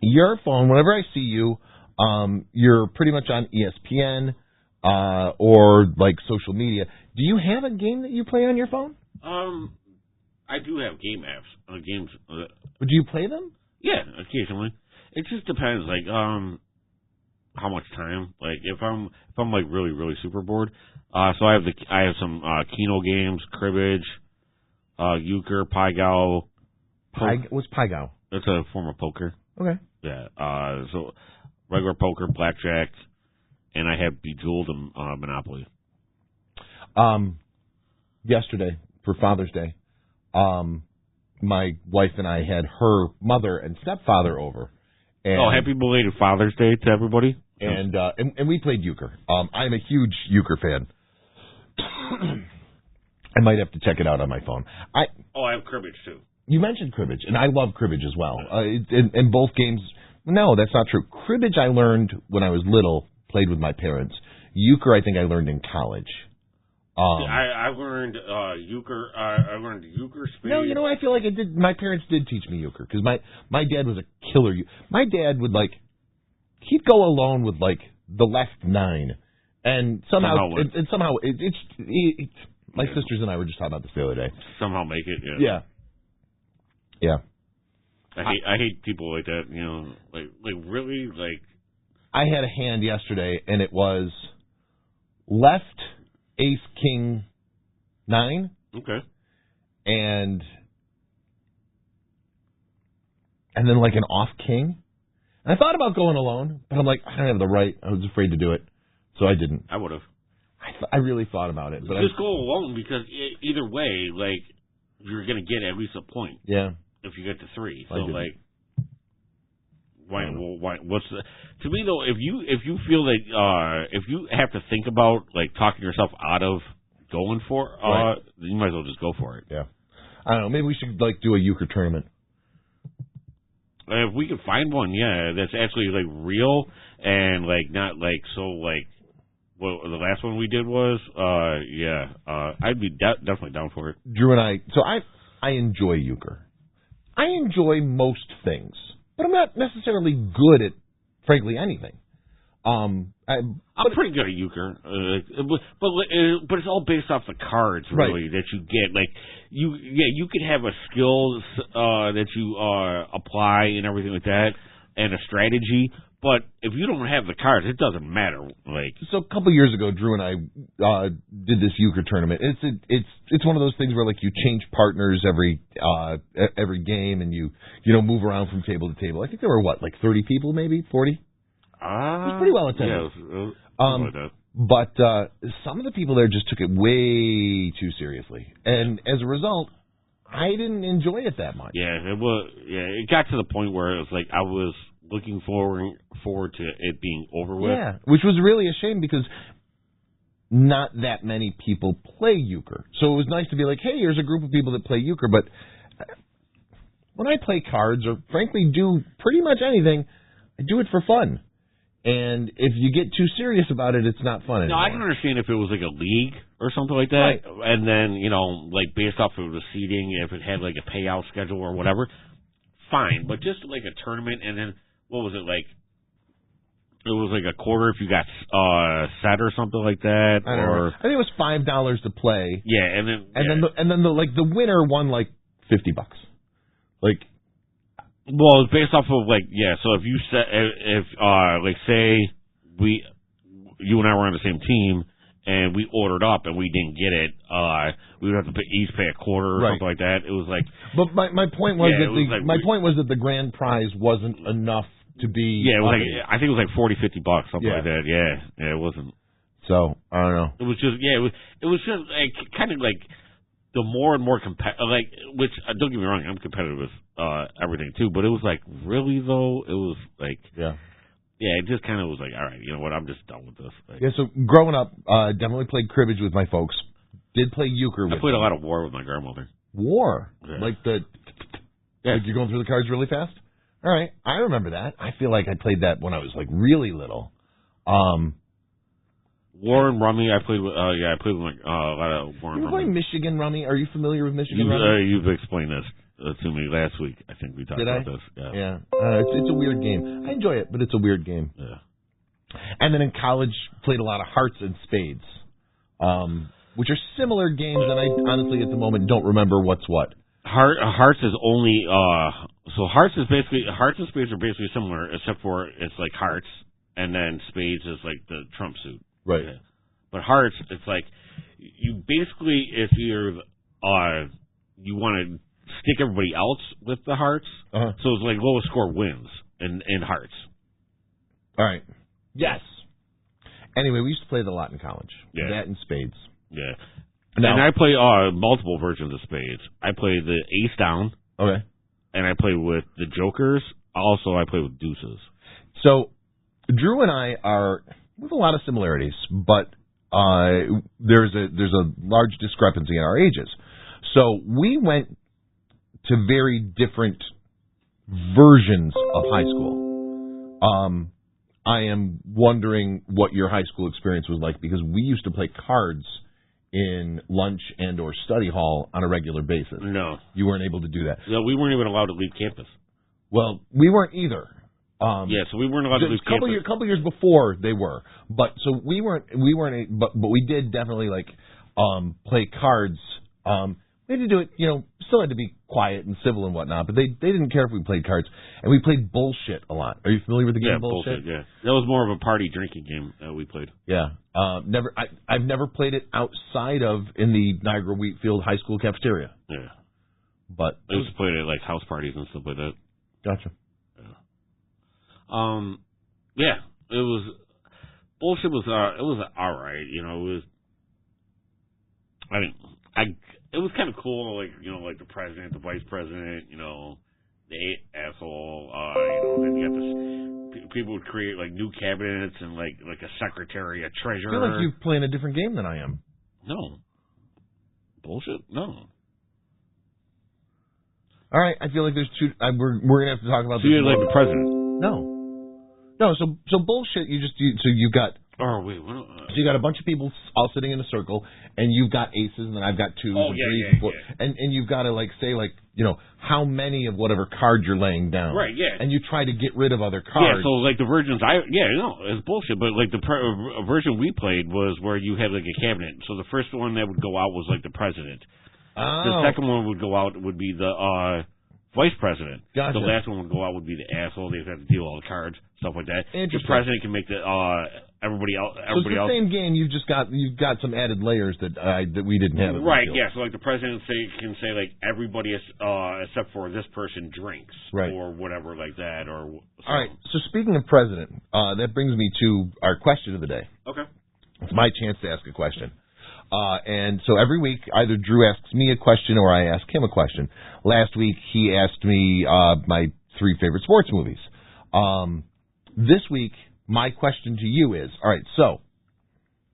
Speaker 1: Your phone, whenever I see you, you're pretty much on ESPN or like social media. Do you have a game that you play on your phone?
Speaker 2: I do have game apps, games.
Speaker 1: Do you play them?
Speaker 2: Yeah, occasionally. It just depends. Like, how much time? Like if I'm like really really super bored, so I have some Keno games, cribbage, euchre, Pai-Gow.
Speaker 1: What's Pai-Gow?
Speaker 2: It's a form of poker.
Speaker 1: Okay.
Speaker 2: Yeah. So regular poker, blackjack, and I have Bejeweled and Monopoly.
Speaker 1: Yesterday for Father's Day, my wife and I had her mother and stepfather over. And
Speaker 2: happy belated Father's Day to everybody.
Speaker 1: And we played euchre. I'm a huge euchre fan. I might have to check it out on my phone. I
Speaker 2: have cribbage too.
Speaker 1: You mentioned cribbage, and I love cribbage as well. In both games, no, that's not true. Cribbage I learned when I was little, played with my parents. Euchre I think I learned in college.
Speaker 2: I learned euchre. I learned euchre speed.
Speaker 1: No, I feel like it did. My parents did teach me euchre because my dad was a killer. My dad would he'd go alone with the left 9, and somehow my sisters and I were just talking about this the other day.
Speaker 2: Somehow make it.
Speaker 1: Yeah.
Speaker 2: I hate people like that. Really
Speaker 1: I had a hand yesterday, and it was left ace king 9.
Speaker 2: Okay.
Speaker 1: And then an off king. And I thought about going alone, but I'm like, I don't have the right. I was afraid to do it, so I didn't.
Speaker 2: I would have.
Speaker 1: I really thought about it, but
Speaker 2: just go alone because either way, you're going to get at least a point.
Speaker 1: Yeah.
Speaker 2: If you get to 3, so why? What's to me though? If you feel that if you have to think about talking yourself out of going for it, then you might as well just go for it.
Speaker 1: Yeah. I don't know. Maybe we should do a euchre tournament.
Speaker 2: If we could find one, that's actually real and not well, the last one we did was I'd be definitely down for it.
Speaker 1: Drew and I enjoy euchre. I enjoy most things, but I'm not necessarily good at frankly anything. I'm
Speaker 2: pretty good at euchre, but it's all based off the cards really that you get. You could have a skill that you apply and everything like that, and a strategy. But if you don't have the cards, it doesn't matter.
Speaker 1: So a couple years ago, Drew and I did this euchre tournament. It's one of those things where you change partners every game, and you move around from table to table. I think there were 30 people, maybe 40. It was pretty well attended.
Speaker 2: Yeah,
Speaker 1: but some of the people there just took it way too seriously, and as a result, I didn't enjoy it that much.
Speaker 2: Yeah, it got to the point where it was I was looking forward to it being over with.
Speaker 1: Yeah, which was really a shame because not that many people play euchre. So it was nice to be hey, here's a group of people that play euchre. But when I play cards or frankly do pretty much anything, I do it for fun. And if you get too serious about it, it's not fun anymore.
Speaker 2: No, I can understand if it was a league or something like that. Right. And then, based off of the seating, if it had a payout schedule or whatever, fine. But just a tournament and then, what was it, It was like a quarter if you got set or something like that.
Speaker 1: I don't know. I think it was $5 to play.
Speaker 2: Yeah, and
Speaker 1: then the winner won like $50. Like,
Speaker 2: well, it's based off of like So if you like say you and I were on the same team and we ordered up and we didn't get it, we would have to each pay a quarter or something like that. It was like.
Speaker 1: But my point was my point was that the grand prize wasn't enough to be.
Speaker 2: Yeah, it was I think it was like $40-$50, something like that. Yeah, it wasn't.
Speaker 1: So I don't know.
Speaker 2: It was just it was just like kind of like the more and more which don't get me wrong, I'm competitive with everything too, but it was like really though, it was like it just kind of was like, all right, you know what, I'm just done with this. Like,
Speaker 1: so growing up, definitely played cribbage with my folks. Did play euchre.
Speaker 2: I played a lot of war with my grandmother.
Speaker 1: War, like like you're going through the cards really fast. All right, I remember that. I feel like I played that when I was like really little.
Speaker 2: War and rummy, I played with. I played with like a lot of war and rummy.
Speaker 1: You play Michigan rummy? Are you familiar with Michigan rummy?
Speaker 2: You've explained this to me last week. I think we talked about this.
Speaker 1: Yeah. It's a weird game. I enjoy it, but it's a weird game.
Speaker 2: Yeah.
Speaker 1: And then in college, played a lot of hearts and spades, which are similar games, and I honestly at the moment don't remember what's what.
Speaker 2: Hearts is only so hearts and spades are basically similar, except for it's like hearts, and then spades is like the trump suit.
Speaker 1: Right.
Speaker 2: Yeah. But hearts, it's like you basically, if you're you want to stick everybody else with the hearts, so it's like lowest score wins in hearts.
Speaker 1: All right. Yes. Anyway, we used to play that a lot in college.
Speaker 2: Yeah.
Speaker 1: That and spades.
Speaker 2: Yeah. Now, and I play multiple versions of spades. I play the ace down.
Speaker 1: Okay.
Speaker 2: And I play with the jokers. Also, I play with deuces.
Speaker 1: So, Drew and I we have a lot of similarities, but there's a large discrepancy in our ages. So we went to very different versions of high school. I am wondering what your high school experience was like, because we used to play cards in lunch and or study hall on a regular basis.
Speaker 2: No.
Speaker 1: You weren't able to do that.
Speaker 2: No, we weren't even allowed to leave campus.
Speaker 1: Well, we weren't either.
Speaker 2: So we weren't allowed to leave campus.
Speaker 1: A couple years before they were, but so we weren't, but we did definitely like play cards. We had to do it, still had to be quiet and civil and whatnot, but they didn't care if we played cards, and we played bullshit a lot. Are you familiar with the game bullshit?
Speaker 2: Yeah, that was more of a party drinking game that we played.
Speaker 1: Yeah, I've never played it outside of in the Niagara Wheatfield High School cafeteria.
Speaker 2: Yeah,
Speaker 1: but
Speaker 2: I used to play it at like house parties and stuff like that.
Speaker 1: Gotcha.
Speaker 2: Yeah, it was bullshit. Was it was all right, it was. It was kind of cool, like like the president, the vice president, the asshole. Then you got this. People would create like new cabinets and like a secretary, a treasurer.
Speaker 1: I feel like you're playing a different game than I am.
Speaker 2: No. Bullshit. No.
Speaker 1: All right, I feel like there's two. We're gonna have to talk about.
Speaker 2: So you're like the president.
Speaker 1: No. So bullshit. So you got.
Speaker 2: Oh wait.
Speaker 1: So you got a bunch of people all sitting in a circle, and you've got aces, and then I've got twos, and threes, and fours, and you've got to say how many of whatever card you're laying down.
Speaker 2: Right. Yeah.
Speaker 1: And you try to get rid of other cards.
Speaker 2: Yeah. So like the versions, it's bullshit. But like the version we played was where you had like a cabinet. So the first one that would go out was like the president.
Speaker 1: Oh.
Speaker 2: The second one would go out would be the vice president.
Speaker 1: Gotcha.
Speaker 2: The last one would go out would be the asshole. They have to deal all the cards, stuff like that. The president can make the everybody else.
Speaker 1: So it's the same game. You've got some added layers that we didn't have.
Speaker 2: Right. Yeah. So like the president can say like everybody except for this person drinks,
Speaker 1: right,
Speaker 2: or whatever like that. Or
Speaker 1: all right. So speaking of president, that brings me to our question of the day.
Speaker 2: Okay.
Speaker 1: It's my chance to ask a question. And so every week, either Drew asks me a question or I ask him a question. Last week, he asked me my 3 favorite sports movies. This week, my question to you is, all right, so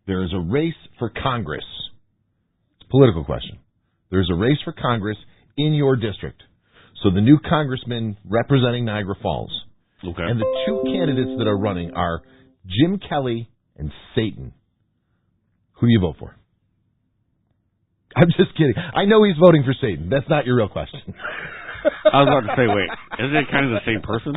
Speaker 1: there is a race for Congress. It's a political question. There's a race for Congress in your district. So the new congressman representing Niagara Falls.
Speaker 2: Okay.
Speaker 1: And the 2 candidates that are running are Jim Kelly and Satan. Who do you vote for? I'm just kidding. I know he's voting for Satan. That's not your real question.
Speaker 2: I was about to say, wait, isn't it kind of the same person?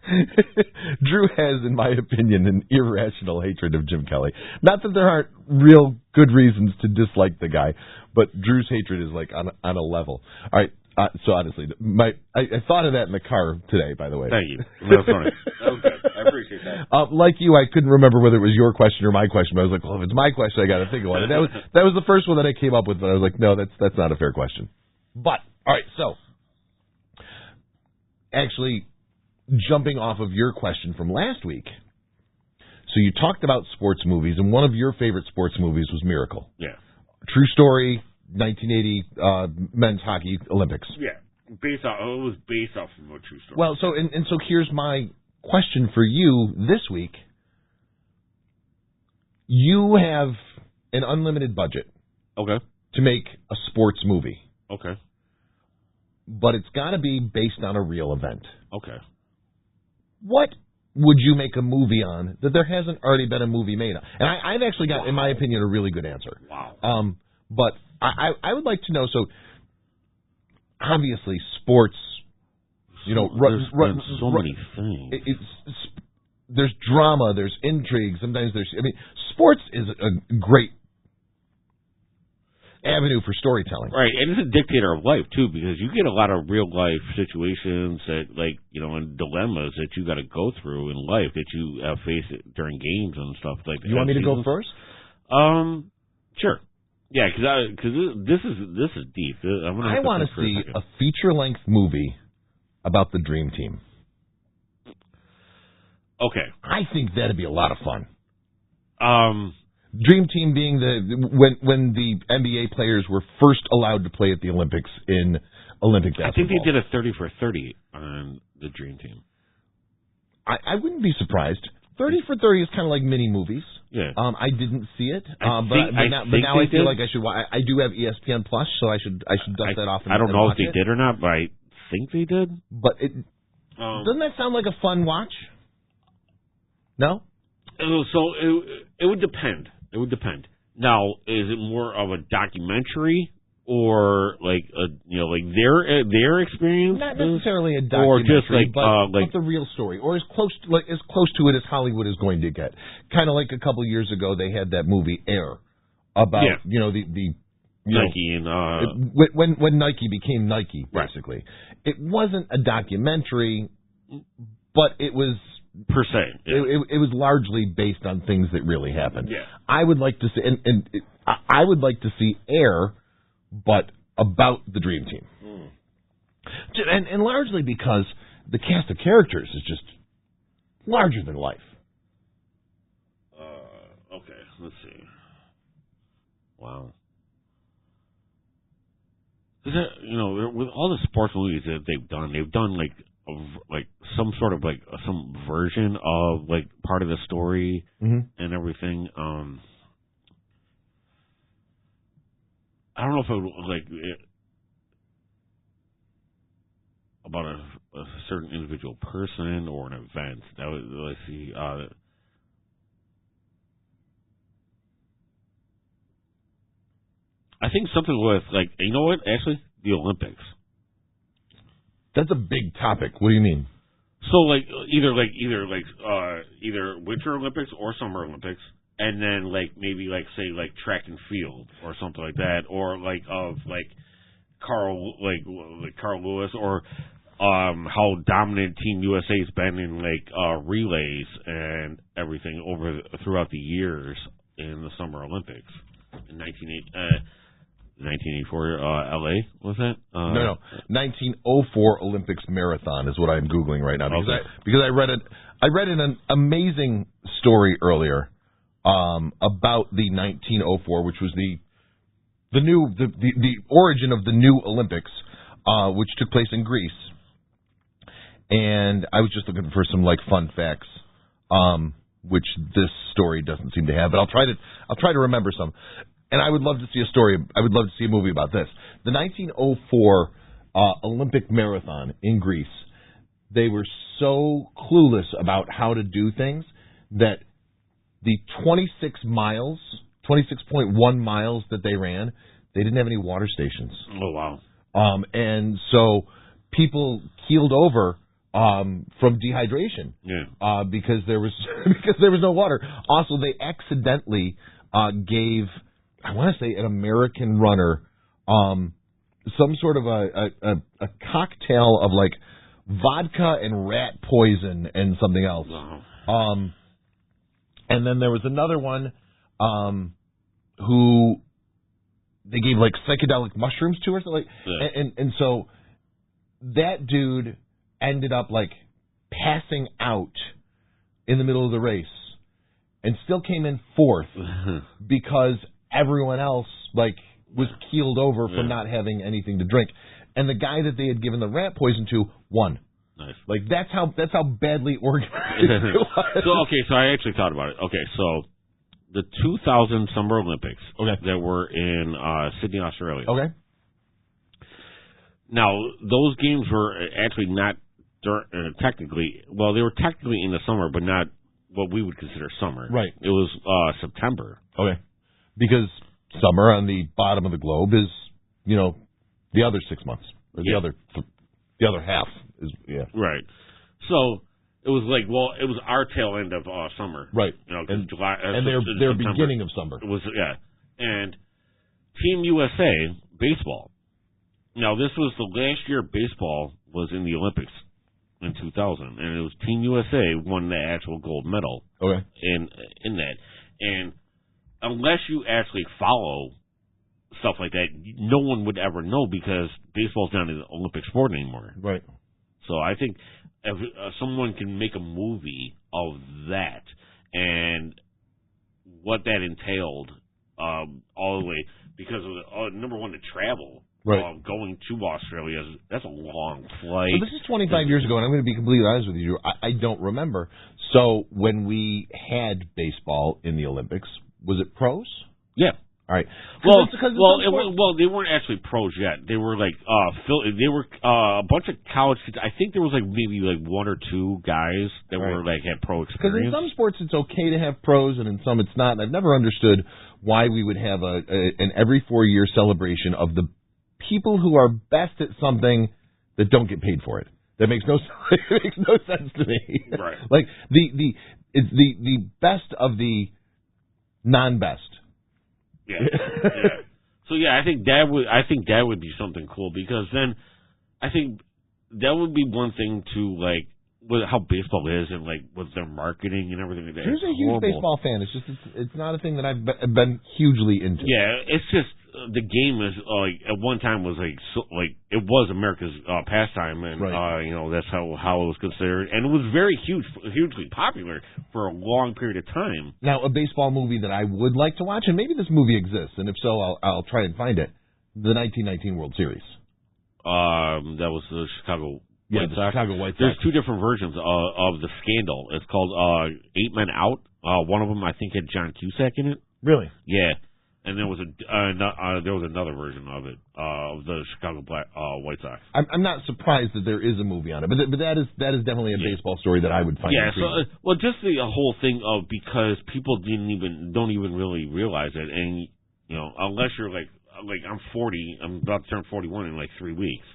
Speaker 1: Drew has, in my opinion, an irrational hatred of Jim Kelly. Not that there aren't real good reasons to dislike the guy, but Drew's hatred is like on a level. All right. So honestly, I thought of that in the car today, by the way.
Speaker 2: Thank you. That's funny. That was good. I appreciate that.
Speaker 1: Like you, I couldn't remember whether it was your question or my question, but I was like, well, if it's my question, I got to think of one. And that was the first one that I came up with, but I was like, no, that's not a fair question. But, all right, so, actually, jumping off of your question from last week, so you talked about sports movies, and one of your favorite sports movies was Miracle.
Speaker 2: Yeah.
Speaker 1: True story, 1980 men's hockey Olympics.
Speaker 2: Yeah. It was based off of a true story.
Speaker 1: Well, so so here's my question for you this week. You have an unlimited budget.
Speaker 2: Okay.
Speaker 1: To make a sports movie.
Speaker 2: Okay.
Speaker 1: But it's got to be based on a real event.
Speaker 2: Okay.
Speaker 1: What would you make a movie on that there hasn't already been a movie made on? And I've actually got, in my opinion, a really good answer.
Speaker 2: Wow.
Speaker 1: But I would like to know, so obviously sports,
Speaker 2: there's so many things.
Speaker 1: There's drama, there's intrigue, sometimes sports is a great avenue for storytelling.
Speaker 2: Right, and it's a dictator of life, too, because you get a lot of real-life situations that, and dilemmas that you got to go through in life that you face during games and stuff like that.
Speaker 1: You want me to go first?
Speaker 2: Sure. Yeah, because this is deep.
Speaker 1: I want to see a feature-length movie about the Dream Team.
Speaker 2: Okay.
Speaker 1: I think that'd be a lot of fun. Dream Team being when the NBA players were first allowed to play at the Olympics in Olympic basketball.
Speaker 2: I think they did a 30 for 30 on the Dream Team.
Speaker 1: I wouldn't be surprised. 30 for 30 is kind of like mini movies.
Speaker 2: Yeah.
Speaker 1: I didn't see it, but now I feel like I should. I do have ESPN Plus, so I should dust that off.
Speaker 2: I don't know if they did or not, but I think they did.
Speaker 1: But doesn't that sound like a fun watch? No.
Speaker 2: So it would depend. It would depend. Now, is it more of a documentary or like their experience?
Speaker 1: Not necessarily a documentary,
Speaker 2: or just
Speaker 1: but the real story, or as close to it as Hollywood is going to get. Kind of like a couple years ago, they had that movie Air about the
Speaker 2: Nike and
Speaker 1: when Nike became Nike, basically. Right. It wasn't a documentary, but it was.
Speaker 2: Per se, yeah.
Speaker 1: It was largely based on things that really happened.
Speaker 2: Yeah.
Speaker 1: I would like to see, I would like to see Air, but about the Dream Team, and largely because the cast of characters is just larger than life.
Speaker 2: Okay, let's see. Wow. Is that, with all the sports movies that they've done like some sort of some version of part of the story and everything. I don't know if it was about a certain individual person or an event. That was, let's see. I think something with you know what? Actually, the Olympics.
Speaker 1: That's a big topic. What do you mean?
Speaker 2: So either Winter Olympics or Summer Olympics, and then maybe say track and field or something like that, or Carl Lewis, or how dominant Team USA's been in relays and everything throughout the years in the Summer Olympics in 1984, LA, was that?
Speaker 1: No. 1904 Olympics marathon is what I'm Googling right now because I read an amazing story earlier about the 1904, which was the origin of the new Olympics, which took place in Greece. And I was just looking for some fun facts, which this story doesn't seem to have, but I'll try to remember some. And I would love to see a story. I would love to see a movie about this. The 1904 Olympic marathon in Greece. They were so clueless about how to do things that the 26.1 miles that they ran, they didn't have any water stations.
Speaker 2: Oh, wow.
Speaker 1: And so people keeled over from dehydration.
Speaker 2: Yeah.
Speaker 1: Because there was no water. Also, they accidentally gave, I want to say, an American runner some sort of a cocktail of like vodka and rat poison and something else.
Speaker 2: Wow.
Speaker 1: And then there was another one who they gave like psychedelic mushrooms to or something. And so that dude ended up like passing out in the middle of the race and still came in fourth because everyone else like was keeled over from not having anything to drink. And the guy that they had given the rat poison to won.
Speaker 2: Nice.
Speaker 1: Like that's how badly organized it was.
Speaker 2: So I actually thought about it. Okay, so the 2000 Summer Olympics that were in Sydney, Australia.
Speaker 1: Okay.
Speaker 2: Now, those games were actually not technically, well, they were technically in the summer, but not what we would consider summer.
Speaker 1: Right.
Speaker 2: It was September.
Speaker 1: Okay. Because summer on the bottom of the globe is, the other 6 months. Or the other half is,
Speaker 2: Right. So it was like, it was our tail end of summer.
Speaker 1: Right.
Speaker 2: And July,
Speaker 1: and their beginning of summer.
Speaker 2: It was, and Team USA baseball. Now, this was the last year baseball was in the Olympics in 2000, and it was Team USA won the actual gold medal.
Speaker 1: Okay.
Speaker 2: In that, and unless you actually follow stuff like that, no one would ever know because baseball's not an Olympic sport anymore.
Speaker 1: Right.
Speaker 2: So I think if someone can make a movie of that and what that entailed, all the way, because of number one, the travel.
Speaker 1: Right.
Speaker 2: Going to Australia, that's a long flight.
Speaker 1: So this is 25 years ago, and I'm going to be completely honest with you. I don't remember. So when we had baseball in the Olympics, was it pros?
Speaker 2: Yeah.
Speaker 1: All right.
Speaker 2: Well, they weren't actually pros yet. They were like they were a bunch of college kids. I think there was like maybe like one or two guys that were like had pro experience.
Speaker 1: Because in some sports it's okay to have pros, and in some it's not. And I've never understood why we would have an every 4-year celebration of the people who are best at something that don't get paid for it. That makes no sense to me.
Speaker 2: Right.
Speaker 1: Like it's the best of the non-best.
Speaker 2: Yeah. So I think that would be something cool, because then I think that would be one thing to like with how baseball is and like with their marketing and everything like that.
Speaker 1: Drew's a huge baseball fan. It's just it's not a thing that I've been hugely into.
Speaker 2: Yeah, it's just the game is like at one time was like it was America's pastime, and that's how it was considered, and it was very hugely popular for a long period of time.
Speaker 1: Now, a baseball movie that I would like to watch, and maybe this movie exists, and if so, I'll try and find it. The 1919 World Series.
Speaker 2: That was the Chicago.
Speaker 1: Yeah, the Chicago White Sox.
Speaker 2: There's two different versions of the scandal. It's called 8 Men Out. One of them I think had John Cusack in it.
Speaker 1: Really?
Speaker 2: Yeah. And there was another version of it of the Chicago White Sox.
Speaker 1: I'm not surprised that there is a movie on it, but that is definitely a baseball story that I would find.
Speaker 2: Yeah. So just the whole thing of because people don't even really realize it, and unless you're like I'm 40, I'm about to turn 41 in like 3 weeks.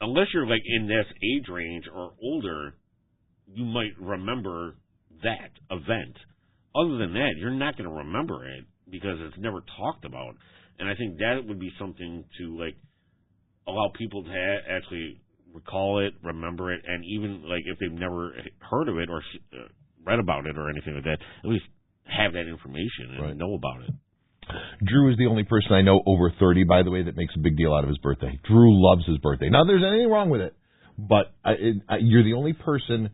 Speaker 2: Unless you're like in this age range or older, you might remember that event. Other than that, you're not going to remember it because it's never talked about. And I think that would be something to like allow people to actually recall it, remember it, and even like if they've never heard of it or read about it or anything like that, at least have that information and know about it.
Speaker 1: Drew is the only person I know over 30, by the way, that makes a big deal out of his birthday. Drew loves his birthday. Not that there's anything wrong with it, but you're the only person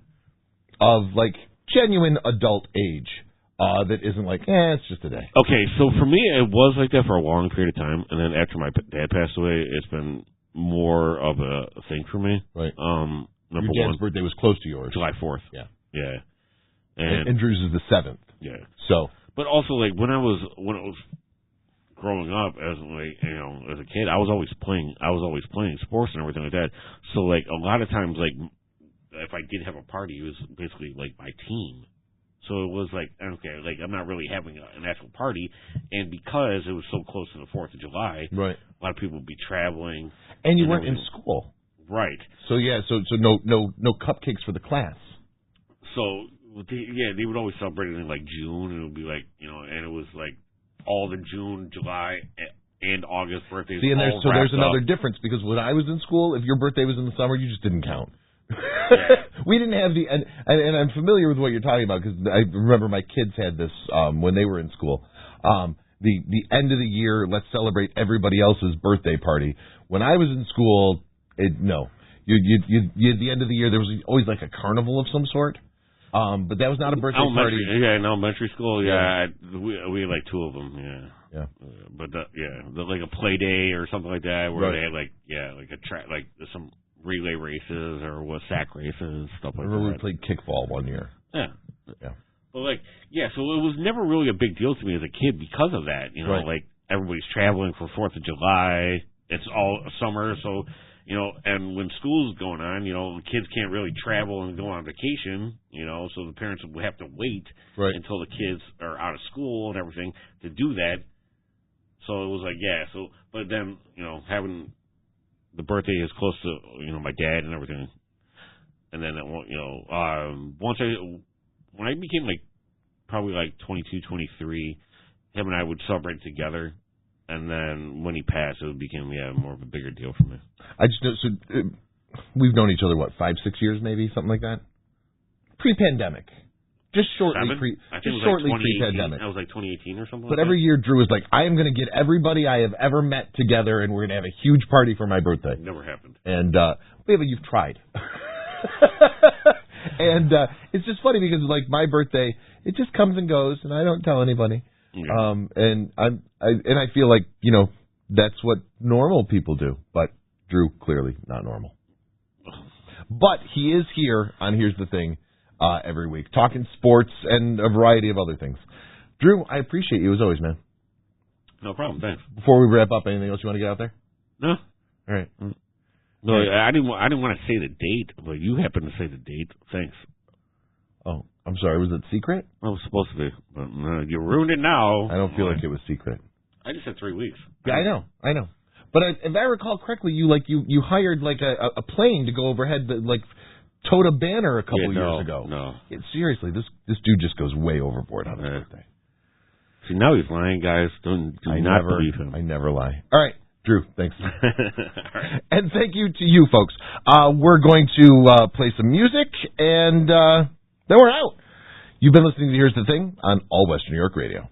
Speaker 1: of like genuine adult age that isn't like, it's just a day.
Speaker 2: Okay, so for me, it was like that for a long period of time, and then after my dad passed away, it's been more of a thing for me.
Speaker 1: Right.
Speaker 2: Number
Speaker 1: Your dad's birthday was close to yours.
Speaker 2: July 4th.
Speaker 1: Yeah.
Speaker 2: Yeah.
Speaker 1: And Drew's is the 7th.
Speaker 2: Yeah.
Speaker 1: So.
Speaker 2: But also, like when I was growing up as as a kid, I was always playing sports and everything like that. So like a lot of times, like if I did have a party, it was basically like my team. So it was like, okay, like I'm not really having an actual party, and because it was so close to the 4th of July,
Speaker 1: right,
Speaker 2: a lot of people would be traveling.
Speaker 1: And you weren't in school.
Speaker 2: Right.
Speaker 1: So so no cupcakes for the class.
Speaker 2: So they would always celebrate it in like June, and it would be like and it was like all the June, July, and August birthdays.
Speaker 1: See, and there's another
Speaker 2: up.
Speaker 1: difference because when I was in school, if your birthday was in the summer, you just didn't count.
Speaker 2: Yeah.
Speaker 1: We didn't have and I'm familiar with what you're talking about because I remember my kids had this when they were in school. The end of the year, let's celebrate everybody else's birthday party. When I was in school, no. You at the end of the year, there was always like a carnival of some sort. But that was not a birthday party.
Speaker 2: Yeah, in elementary school, we had like two of them,
Speaker 1: Yeah.
Speaker 2: But like a play day or something like that, where they had like some relay races or sack races, stuff like that.
Speaker 1: I remember we played kickball one year.
Speaker 2: Yeah.
Speaker 1: Yeah.
Speaker 2: But so it was never really a big deal to me as a kid because of that. Like everybody's traveling for 4th of July. It's all summer, so. And when school's going on, the kids can't really travel and go on vacation, so the parents will have to wait until the kids are out of school and everything to do that. So it was like, but then, having the birthday is close to, my dad and everything. And then, when I became probably 22, 23, him and I would celebrate together. And then when he passed, it became more of a bigger deal for me.
Speaker 1: I just we've known each other 5-6 years maybe, something like that. Pre-pandemic, just shortly pre-pandemic.
Speaker 2: I was 2018 or something.
Speaker 1: But every year, Drew is I am going to get everybody I have ever met together, and we're going to have a huge party for my birthday.
Speaker 2: Never happened.
Speaker 1: And maybe you've tried. And it's just funny because my birthday, it just comes and goes, and I don't tell anybody.
Speaker 2: Yeah.
Speaker 1: And I feel like that's what normal people do, but Drew clearly not normal. But he is here on Here's the Thing every week, talking sports and a variety of other things. Drew, I appreciate you as always, man.
Speaker 2: No problem. Thanks.
Speaker 1: Before we wrap up, anything else you want to get out there?
Speaker 2: No.
Speaker 1: All right.
Speaker 2: No, I didn't want to say the date, but you happen to say the date. Thanks.
Speaker 1: Oh, I'm sorry. Was it secret?
Speaker 2: Well, it was supposed to be, but you ruined it now.
Speaker 1: I don't feel like it was secret.
Speaker 2: I just said 3 weeks.
Speaker 1: Yeah, I know. But if I recall correctly, you hired a plane to go overhead that towed a banner a couple years ago.
Speaker 2: No.
Speaker 1: Seriously, this dude just goes way overboard on his birthday.
Speaker 2: See, now he's lying, guys. Do not believe him.
Speaker 1: I never lie. All right, Drew, thanks.
Speaker 2: All right.
Speaker 1: And thank you to you folks. We're going to play some music, and then we're out. You've been listening to Here's the Thing on All Western New York Radio.